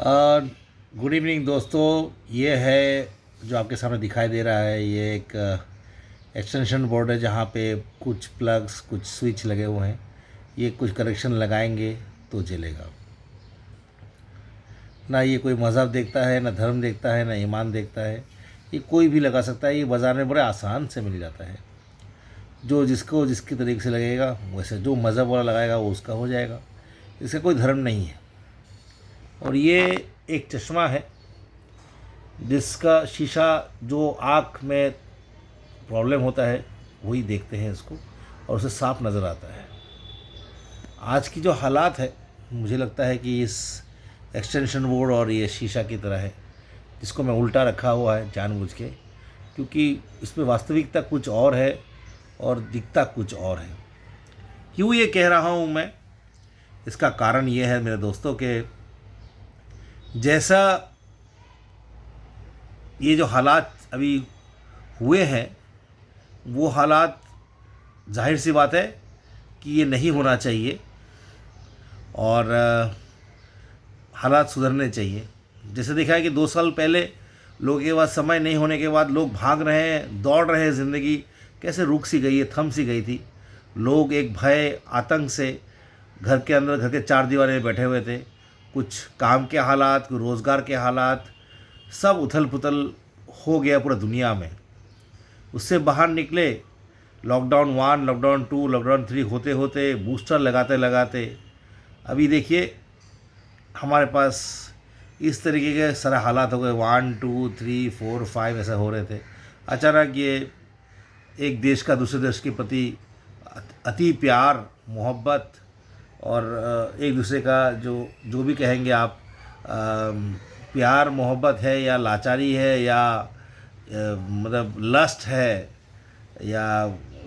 Good evening दोस्तों। ये है जो आपके सामने दिखाई दे रहा है, ये एक एक्सटेंशन बोर्ड है जहाँ पे कुछ प्लग्स, कुछ स्विच लगे हुए हैं। ये कुछ कनेक्शन लगाएंगे तो जलेगा। ना ये कोई मज़हब देखता है, ना धर्म देखता है, ना ईमान देखता है। ये कोई भी लगा सकता है। ये बाज़ार में बड़े आसान से मिल जाता है। जो जिसको जिसकी तरीके से लगेगा वैसे, जो मज़हब वाला लगाएगा वो उसका हो जाएगा। इसका कोई धर्म नहीं है। और ये एक चश्मा है जिसका शीशा, जो आँख में प्रॉब्लम होता है वही देखते हैं इसको, और उसे साफ नज़र आता है। आज की जो हालात है, मुझे लगता है कि इस एक्सटेंशन बोर्ड और ये शीशा की तरह है, जिसको मैं उल्टा रखा हुआ है जानबूझ के, क्योंकि इसमें वास्तविकता कुछ और है और दिखता कुछ और है। क्यों ये कह रहा हूँ मैं? इसका कारण ये है मेरे दोस्तों के, जैसा ये जो हालात अभी हुए हैं, वो हालात जाहिर सी बात है कि ये नहीं होना चाहिए और हालात सुधरने चाहिए। जैसे देखा है कि 2 साल पहले लोगों के पास समय नहीं होने के बाद लोग भाग रहे हैं, दौड़ रहे हैं, ज़िंदगी कैसे रुक सी गई है, थम सी गई थी। लोग एक भय, आतंक से घर के अंदर, घर के चार दीवारे में बैठे हुए थे। कुछ काम के हालात, कुछ रोज़गार के हालात, सब उथल पुथल हो गया पूरा दुनिया में। उससे बाहर निकले, लॉकडाउन 1, लॉकडाउन 2, लॉकडाउन 3 होते होते, बूस्टर लगाते लगाते अभी देखिए हमारे पास इस तरीके के सारे हालात हो गए। 1, 2, 3, 4, 5 ऐसा हो रहे थे। अचानक ये एक देश का दूसरे देश के प्रति अति प्यार, मोहब्बत और एक दूसरे का जो जो भी कहेंगे आप, प्यार मोहब्बत है या लाचारी है या मतलब लस्ट है या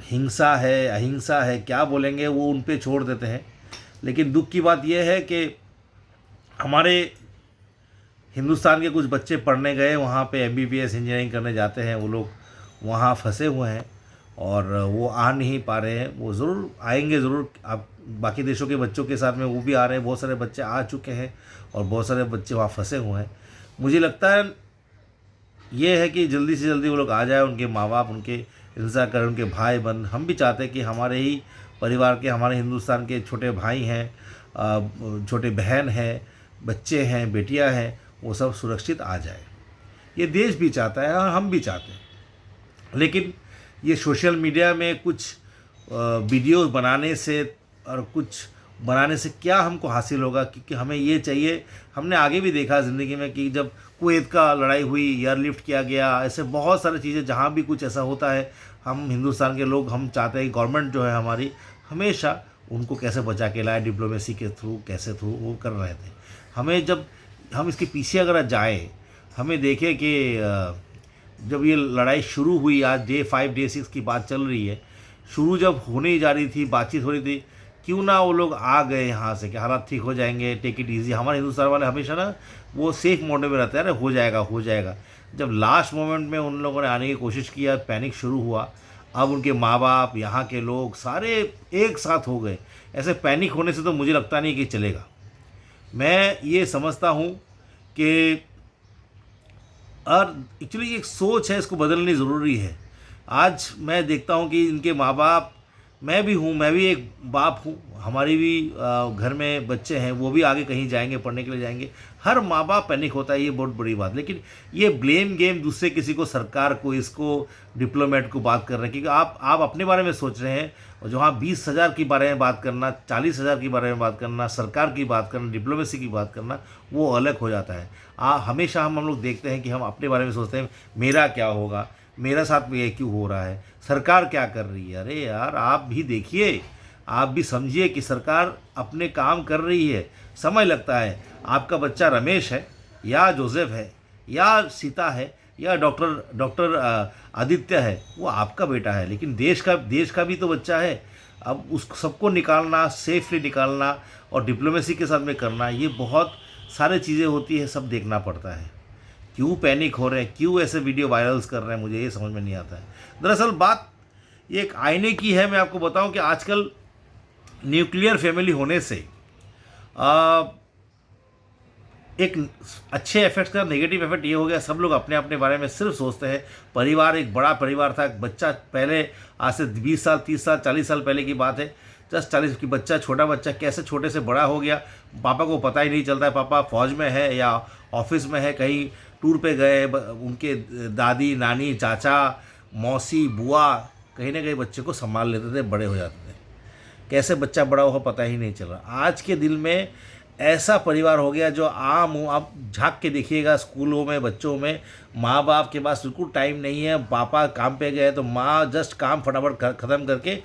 हिंसा है, अहिंसा है, क्या बोलेंगे वो उन पे छोड़ देते हैं। लेकिन दुख की बात यह है कि हमारे हिंदुस्तान के कुछ बच्चे पढ़ने गए, वहाँ पे एमबीबीएस इंजीनियरिंग करने जाते हैं, वो लोग वहाँ फंसे हुए हैं और वो आ नहीं पा रहे हैं। वो ज़रूर आएंगे, ज़रूर। आप बाकी देशों के बच्चों के साथ में वो भी आ रहे हैं। बहुत सारे बच्चे आ चुके हैं और बहुत सारे बच्चे वहाँ फंसे हुए हैं। मुझे लगता है ये है कि जल्दी से जल्दी वो लोग आ जाए, उनके माँ बाप उनके इंतज़ार करें, उनके भाई बहन। हम भी चाहते हैं कि हमारे ही परिवार के, हमारे हिंदुस्तान के छोटे भाई हैं, छोटे बहन हैं, बच्चे हैं, बेटियां हैं, वो सब सुरक्षित आ जाए। ये देश भी चाहता है और हम भी चाहते हैं। लेकिन ये सोशल मीडिया में कुछ वीडियोस बनाने से और कुछ बनाने से क्या हमको हासिल होगा? क्योंकि हमें ये चाहिए। हमने आगे भी देखा ज़िंदगी में कि जब कुवैत का लड़ाई हुई, एयरलिफ्ट किया गया, ऐसे बहुत सारी चीज़ें, जहाँ भी कुछ ऐसा होता है, हम हिंदुस्तान के लोग हम चाहते हैं कि गवर्नमेंट जो है हमारी हमेशा उनको कैसे बचा के लाए, डिप्लोमेसी के थ्रू, कैसे थ्रू वो कर रहे थे। हमें जब हम इसके पीछे अगर जाएँ, हमें देखें कि जब ये लड़ाई शुरू हुई, आज डे 5, डे 6 की बात चल रही है, शुरू जब होने ही जा रही थी, बातचीत हो रही थी, क्यों ना वो लोग आ गए यहाँ से कि हालात ठीक हो जाएंगे, टेक इट ईजी। हमारे हिंदुस्तान वाले हमेशा ना वो सेफ मोड में रहते हैं, अरे हो जाएगा हो जाएगा। जब लास्ट मोमेंट में उन लोगों ने आने की कोशिश किया, पैनिक शुरू हुआ। अब उनके माँ बाप, यहाँ के लोग सारे एक साथ हो गए। ऐसे पैनिक होने से तो मुझे लगता नहीं कि चलेगा। मैं ये समझता हूँ कि और एक्चुअली एक सोच है, इसको बदलनी ज़रूरी है। आज मैं देखता हूँ कि इनके माँ बाप, मैं भी हूँ, मैं भी एक बाप हूँ, हमारी भी घर में बच्चे हैं, वो भी आगे कहीं जाएंगे, पढ़ने के लिए जाएंगे। हर माँ बाप पैनिक होता है, ये बहुत बड़ी बात। लेकिन ये ब्लेम गेम दूसरे किसी को, सरकार को, इसको डिप्लोमेट को बात कर रहे हैं, क्योंकि आप अपने बारे में सोच रहे हैं। और जहाँ 20,000 के बारे में बात करना, 40,000 के बारे में बात करना, सरकार की बात करना, डिप्लोमेसी की बात करना, वो अलग हो जाता है। हमेशा हम लोग देखते हैं कि हम अपने बारे में सोचते हैं, मेरा क्या होगा, मेरा साथ में ये क्यों हो रहा है, सरकार क्या कर रही है। अरे यार, आप भी देखिए, आप भी समझिए कि सरकार अपने काम कर रही है। समय लगता है। आपका बच्चा रमेश है या जोसेफ है या सीता है या डॉक्टर आदित्य है, वो आपका बेटा है, लेकिन देश का भी तो बच्चा है। अब उस सबको निकालना, सेफली निकालना और डिप्लोमेसी के साथ में करना, ये बहुत सारी चीज़ें होती है, सब देखना पड़ता है। क्यों पैनिक हो रहे हैं, क्यों ऐसे वीडियो वायरल्स कर रहे हैं, मुझे ये समझ में नहीं आता है। दरअसल बात ये एक आईने की है। मैं आपको बताऊं कि आजकल न्यूक्लियर फैमिली होने से एक अच्छे इफेक्ट्स का नेगेटिव इफेक्ट ये हो गया, सब लोग अपने अपने बारे में सिर्फ सोचते हैं। परिवार एक बड़ा परिवार था, बच्चा पहले आज से 20 साल 30 साल 40 साल पहले की बात है, जस्ट 40 की बच्चा, छोटा बच्चा कैसे छोटे से बड़ा हो गया, पापा को पता ही नहीं चलता है पापा फौज में है या ऑफिस में है, कहीं टूर पे गए, उनके दादी नानी चाचा मौसी बुआ कहीं ना कहीं बच्चे को संभाल लेते थे, बड़े हो जाते थे। कैसे बच्चा बड़ा हो पता ही नहीं चल रहा। आज के दिन में ऐसा परिवार हो गया जो आम हो, आप झांक के देखिएगा स्कूलों में बच्चों में, माँ बाप के पास बिल्कुल टाइम नहीं है। पापा काम पे गए तो माँ जस्ट काम फटाफट ख़त्म करके,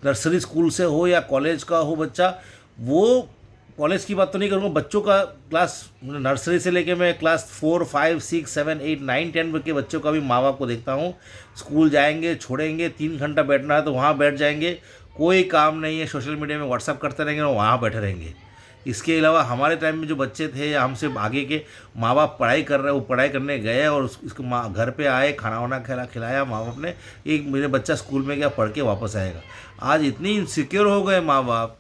नर्सरी स्कूल से हो या कॉलेज का हो बच्चा, वो कॉलेज की बात तो नहीं करूँगा, बच्चों का क्लास नर्सरी से लेके मैं क्लास 4 5 6 7 8 9 10 के बच्चों का भी माँ बाप को देखता हूँ। स्कूल जाएंगे, छोड़ेंगे, 3 घंटा बैठना है तो वहाँ बैठ जाएंगे, कोई काम नहीं है, सोशल मीडिया में व्हाट्सअप करते रहेंगे और वहाँ बैठे रहेंगे। इसके अलावा हमारे टाइम में जो बच्चे थे या हमसे आगे के माँ बाप पढ़ाई कर रहे, वो पढ़ाई करने गए और इसको माँ घर पे आए, खाना वाना खिलाया माँ बाप ने, एक मेरे बच्चा स्कूल में गया पढ़ के वापस आएगा। आज इतनी इनसिक्योर हो गए माँ बाप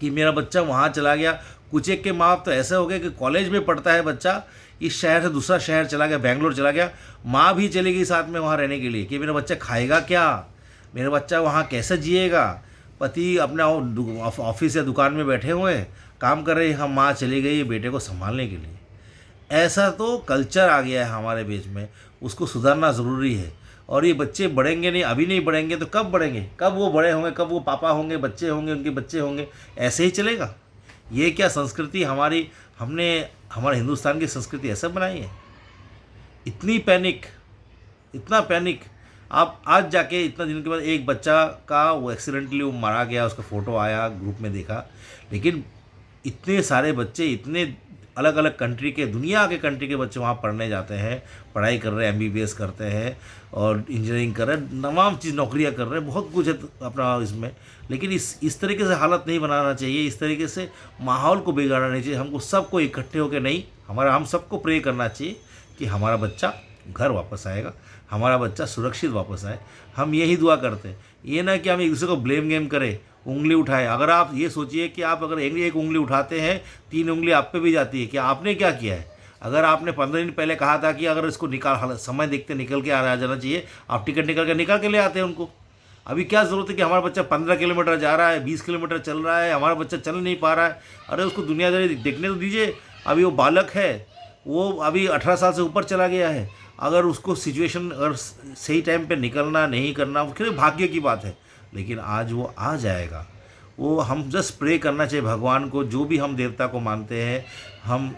कि मेरा बच्चा वहाँ चला गया। कुछ एक के माँ बाप तो ऐसे हो गए कि कॉलेज में पढ़ता है बच्चा, इस शहर से दूसरा शहर चला गया, बेंगलोर चला गया, माँ भी चली गई साथ में वहाँ रहने के लिए कि मेरा बच्चा खाएगा क्या, मेरा बच्चा वहाँ कैसे जिएगा। पति अपना ऑफिस या दुकान में बैठे हुए हैं, काम कर रहे हैं, हम माँ चली गई बेटे को संभालने के लिए। ऐसा तो कल्चर आ गया है हमारे बीच में, उसको सुधारना ज़रूरी है। और ये बच्चे बढ़ेंगे नहीं, अभी नहीं बढ़ेंगे तो कब बढ़ेंगे, कब वो बड़े होंगे, कब वो पापा होंगे, बच्चे होंगे, उनके बच्चे होंगे, ऐसे ही चलेगा। ये क्या संस्कृति हमारी, हमने हमारे हिंदुस्तान की संस्कृति ऐसा बनाई है। इतनी पैनिक, इतना पैनिक। आप आज जाके इतना दिन के बाद एक बच्चा का वो एक्सीडेंटली वो मारा गया, उसका फ़ोटो आया, ग्रुप में देखा, लेकिन इतने सारे बच्चे, इतने अलग अलग कंट्री के, दुनिया के कंट्री के बच्चे वहाँ पढ़ने जाते हैं, पढ़ाई कर रहे हैं, MBBS करते हैं और इंजीनियरिंग कर रहे हैं, तमाम चीज़ नौकरियाँ कर रहे हैं, बहुत कुछ है अपना इसमें। लेकिन इस तरीके से हालत नहीं बनाना चाहिए, इस तरीके से माहौल को बिगाड़ना नहीं चाहिए। हमको सबको इकट्ठे होकर नहीं, हम सबको प्रे करना चाहिए कि हमारा बच्चा घर वापस आएगा, हमारा बच्चा सुरक्षित वापस आए। हम यही दुआ करते हैं, ये ना कि हम एक दूसरे को ब्लेम गेम करें, उंगली उठाए। अगर आप ये सोचिए कि आप अगर एक उंगली उठाते हैं, 3 उंगली आप पे भी जाती है कि आपने क्या किया है। अगर आपने 15 दिन पहले कहा था कि अगर इसको समय देखते निकल के आ जाना चाहिए, आप टिकट निकल के ले आते हैं उनको। अभी क्या ज़रूरत है कि हमारा बच्चा 15 किलोमीटर जा रहा है, 20 किलोमीटर चल रहा है, हमारा बच्चा चल नहीं पा रहा है, अरे उसको दुनियादारी देखने तो दीजिए। अभी वो बालक है, वो अभी 18 साल से ऊपर चला गया है, अगर उसको सिचुएशन अगर सही टाइम पे निकलना नहीं करना, वो भाग्य की बात है, लेकिन आज वो आ जाएगा। वो हम जस्ट प्रे करना चाहिए भगवान को, जो भी हम देवता को मानते हैं, हम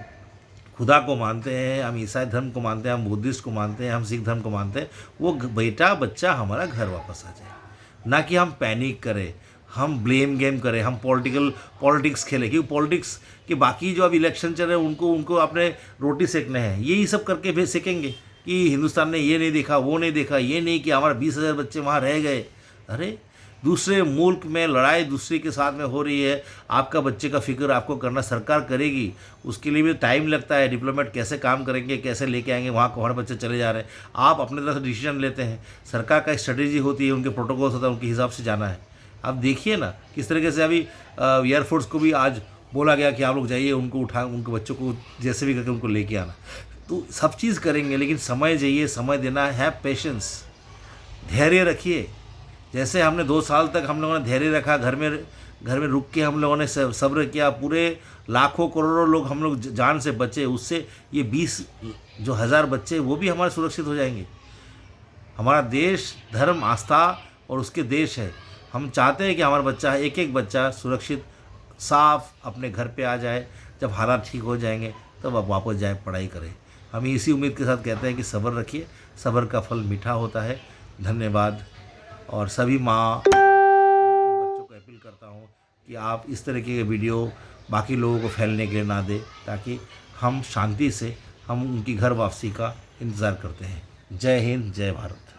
खुदा को मानते हैं, हम ईसाई धर्म को मानते हैं, हम बुद्धिस्ट को मानते हैं, हम सिख धर्म को मानते हैं, वो बेटा बच्चा हमारा घर वापस आ जाए। ना कि हम पैनिक करें, हम ब्लेम गेम करें, हम पॉलिटिक्स खेलें, क्योंकि पॉलिटिक्स के बाकी जो अब इलेक्शन चल रहे हैं उनको अपने रोटी सेकने हैं, यही सब करके फिर सेकेंगे कि हिंदुस्तान ने ये नहीं देखा, वो नहीं देखा, ये नहीं कि हमारा 20,000 बच्चे वहाँ रह गए। अरे दूसरे मुल्क में लड़ाई दूसरे के साथ में हो रही है, आपका बच्चे का फिक्र आपको करना सरकार करेगी, उसके लिए भी टाइम लगता है। डिप्लोमेट कैसे काम करेंगे, कैसे लेके आएंगे, वहाँ हमारे बच्चे चले जा रहे हैं, आप अपने तरफ से डिसीजन लेते हैं। सरकार का एक स्ट्रेटेजी होती है, उनके प्रोटोकॉल्स होता है, उनके हिसाब से जाना है। आप देखिए ना किस तरीके से अभी एयरफोर्स को भी आज बोला गया कि आप लोग जाइए, उनको उनके बच्चों को जैसे भी करके उनको लेके आना। तो सब चीज़ करेंगे, लेकिन समय चाहिए, समय देना है, पेशेंस, धैर्य रखिए। जैसे हमने 2 साल तक हम लोगों ने धैर्य रखा, घर में रुक के हम लोगों ने सब्र किया, पूरे लाखों करोड़ों लोग हम लोग जान से बचे, उससे ये 20,000 बच्चे वो भी हमारे सुरक्षित हो जाएंगे। हमारा देश धर्म आस्था और उसके देश है। हम चाहते हैं कि हमारा बच्चा, एक बच्चा सुरक्षित साफ अपने घर पे आ जाए। जब हालात ठीक हो जाएंगे तब आप वापस जाए, पढ़ाई करें। हम इसी उम्मीद के साथ कहते हैं कि सब्र रखिए, सब्र का फल मीठा होता है। धन्यवाद। और सभी माँ बच्चों को अपील करता हूँ कि आप इस तरीके के वीडियो बाकी लोगों को फैलने के लिए ना दें, ताकि हम शांति से हम उनकी घर वापसी का इंतज़ार करते हैं। जय हिंद, जय भारत।